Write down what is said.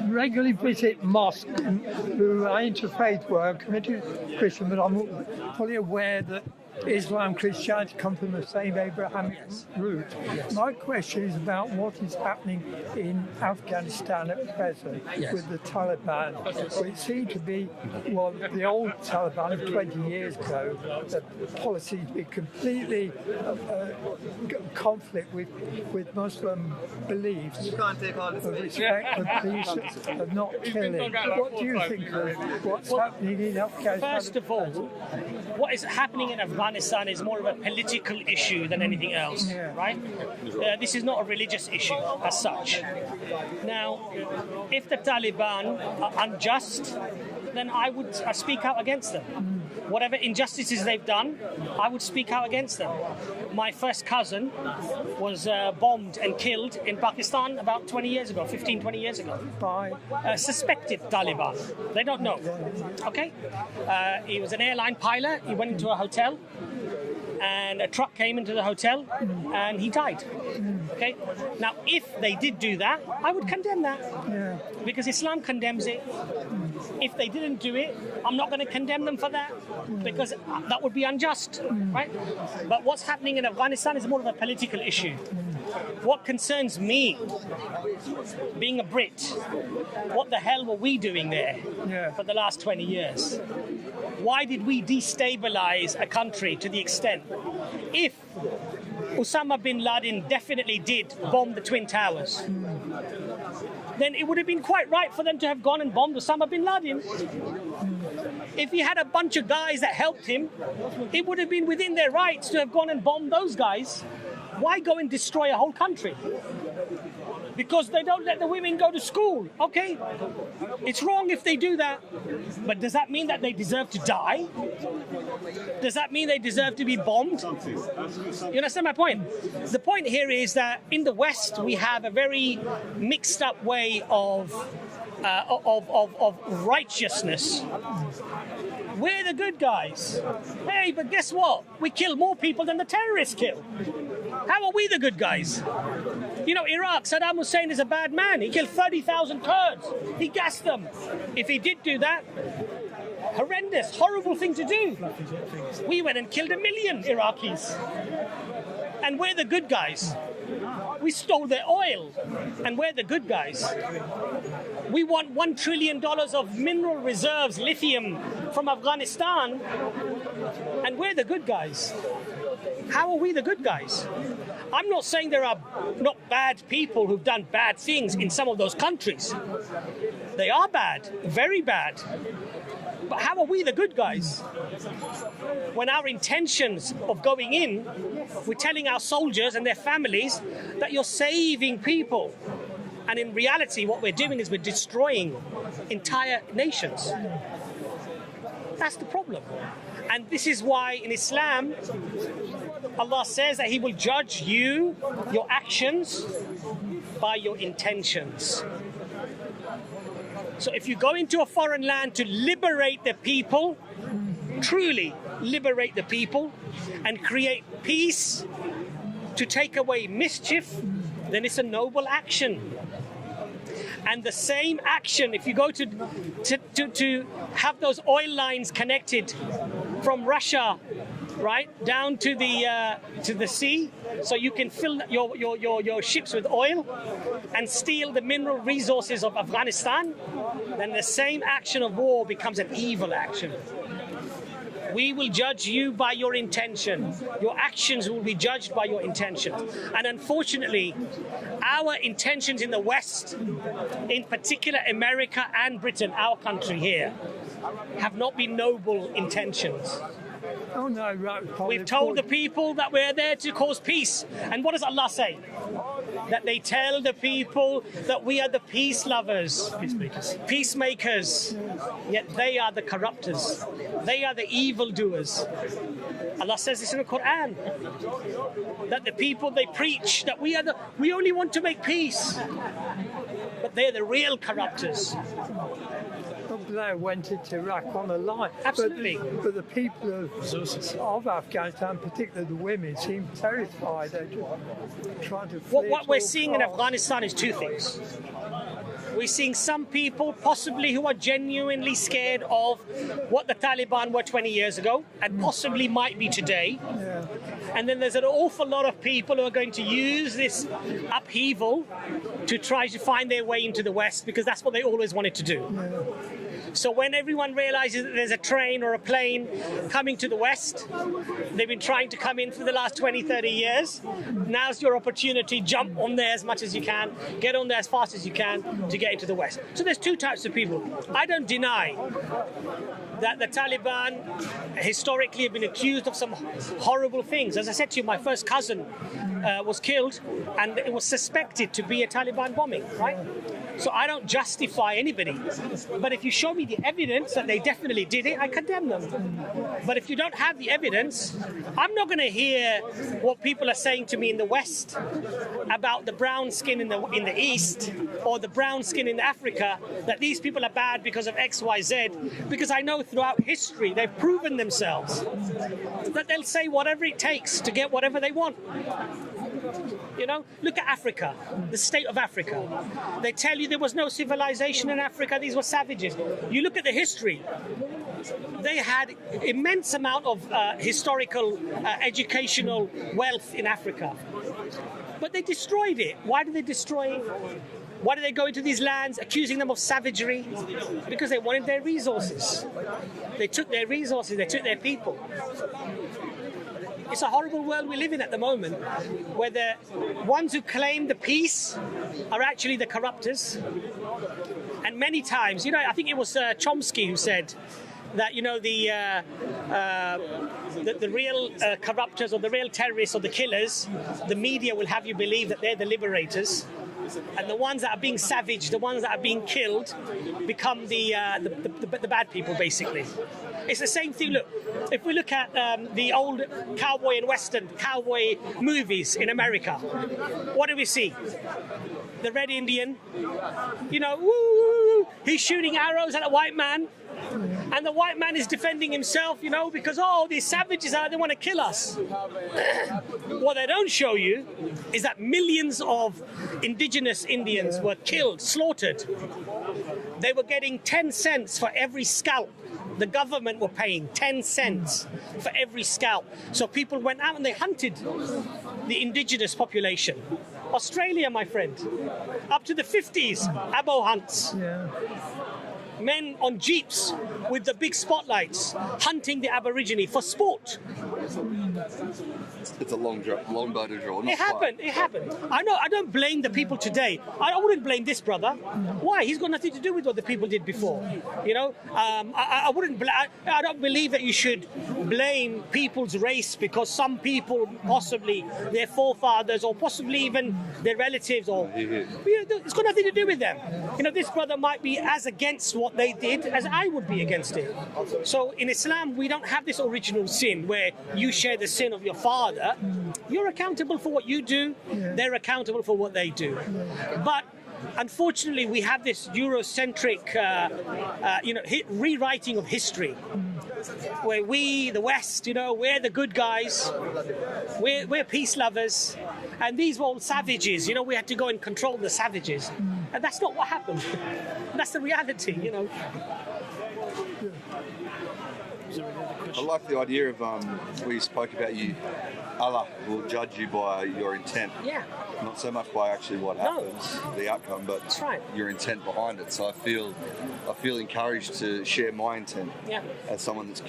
regularly visit mosques who are interfaith work, committed Christian, but I'm fully aware that Islam and Christianity come from the same Abrahamic root. My question is about what is happening in Afghanistan at present with the Taliban. Well, it seemed to be, well, the old Taliban of 20 years ago, the policies be completely conflict with Muslim beliefs. You can't take all of respect for peace, of not killing. What do you think of what's happening in Afghanistan? First of all, what is happening in Afghanistan is more of a political issue than anything else, right? This is not a religious issue as such. Now, if the Taliban are unjust, then I would speak out against them. Whatever injustices they've done, I would speak out against them. My first cousin was bombed and killed in Pakistan about 20 years ago, 15, 20 years ago, by suspected Taliban. They don't know, okay? He was an airline pilot. He went into a hotel, and a truck came into the hotel, and he died. Okay. Now, if they did do that, I would condemn that, because Islam condemns it. If they didn't do it, I'm not going to condemn them for that, because that would be unjust, right? But what's happening in Afghanistan is more of a political issue. What concerns me, being a Brit, what the hell were we doing there for the last 20 years? Why did we destabilize a country to the extent? If Osama bin Laden definitely did bomb the Twin Towers, then it would have been quite right for them to have gone and bombed Osama bin Laden. If he had a bunch of guys that helped him, it would have been within their rights to have gone and bombed those guys. Why go and destroy a whole country? Because they don't let the women go to school. Okay, it's wrong if they do that. But does that mean that they deserve to die? Does that mean they deserve to be bombed? You understand my point? The point here is that in the West, we have a very mixed up way of righteousness. We're the good guys. Hey, but guess what? We kill more people than the terrorists kill. How are we the good guys? You know, Iraq, Saddam Hussein is a bad man. He killed 30,000 Kurds. He gassed them. If he did do that, horrendous, horrible thing to do. We went and killed 1 million Iraqis. And we're the good guys. We stole their oil, and we're the good guys. We want $1 trillion of mineral reserves, lithium, from Afghanistan, and we're the good guys. How are we the good guys? I'm not saying there are not bad people who've done bad things in some of those countries. They are bad, very bad. But how are we the good guys? When our intentions of going in, we're telling our soldiers and their families that you're saving people. And in reality, what we're doing is we're destroying entire nations. That's the problem. And this is why in Islam, Allah says that He will judge you, your actions, by your intentions. So if you go into a foreign land to liberate the people, truly liberate the people, and create peace, to take away mischief, then it's a noble action. And the same action, if you go to have those oil lines connected from Russia, right, down to the sea, so you can fill your ships with oil and steal the mineral resources of Afghanistan, then the same action of war becomes an evil action. We will judge you by your intention. Your actions will be judged by your intentions. And unfortunately, our intentions in the West, in particular America and Britain, our country here, have not been noble intentions. Oh no, right. We've told the people that we're there to cause peace. And what does Allah say? That they tell the people that we are the peace lovers, peacemakers, yet they are the corruptors. They are the evildoers. Allah says this in the Quran, that the people, they preach that we only want to make peace, but they're the real corruptors. Blair went into Iraq on a line. Absolutely. But the people of Afghanistan, particularly the women, seem terrified. They're just trying to flee. What we're seeing in Afghanistan is two things. We're seeing some people possibly who are genuinely scared of what the Taliban were 20 years ago and possibly might be today. Yeah. And then there's an awful lot of people who are going to use this upheaval to try to find their way into the West, because that's what they always wanted to do. Yeah. So when everyone realizes that there's a train or a plane coming to the West, they've been trying to come in for the last 20, 30 years. Now's your opportunity. Jump on there as much as you can. Get on there as fast as you can to get into the West. So there's two types of people. I don't deny that the Taliban historically have been accused of some horrible things. As I said to you, my first cousin was killed, and it was suspected to be a Taliban bombing, right? So I don't justify anybody. But if you show me the evidence that they definitely did it, I condemn them. But if you don't have the evidence, I'm not going to hear what people are saying to me in the West about the brown skin in the East, or the brown skin in Africa, that these people are bad because of X, Y, Z, because I know throughout history they've proven themselves that they'll say whatever it takes to get whatever they want. You know, look at Africa, the state of Africa. They tell you there was no civilization in Africa, these were savages. You look at the history, they had immense amount of historical, educational wealth in Africa. But they destroyed it. Why did they destroy it? Why did they go into these lands accusing them of savagery? Because they wanted their resources. They took their resources, they took their people. It's a horrible world we live in at the moment, where the ones who claim the peace are actually the corruptors. And many times, you know, I think it was Chomsky who said that, you know, the real corruptors or the real terrorists or the killers, the media will have you believe that they're the liberators. And the ones that are being savaged, the ones that are being killed, become the bad people, basically. It's the same thing. Look, if we look at the old cowboy and western cowboy movies in America, what do we see? The Red Indian, you know, woo, he's shooting arrows at a white man, and the white man is defending himself, you know, because, oh, these savages they want to kill us. What they don't show you is that millions of indigenous Indians were killed, slaughtered. They were getting 10 cents for every scalp. The government were paying 10 cents for every scalp. So people went out and they hunted the indigenous population. Australia, my friend, up to the 50s, abo hunts. Yeah. Men on jeeps with the big spotlights hunting the Aborigine for sport. It's a long bow to draw. It happened. I know. I don't blame the people today. I wouldn't blame this brother. Why? He's got nothing to do with what the people did before. You know, I wouldn't. I don't believe that you should blame people's race because some people, possibly their forefathers or possibly even their relatives, or it's got nothing to do with them. You know, this brother might be as against what they did as I would be against it. So in Islam, we don't have this original sin where you share the sin of your father. You're accountable for what you do. They're accountable for what they do. But unfortunately, we have this Eurocentric, rewriting of history, where we, the West, you know, we're the good guys, we're peace lovers, and these were all savages. You know, we had to go and control the savages, and that's not what happened. That's the reality, you know. I like the idea of where you spoke about Allah will judge you by your intent. Yeah. Not so much by actually what happens, the outcome, but That's right. your intent behind it. So I feel encouraged to share my intent as someone that's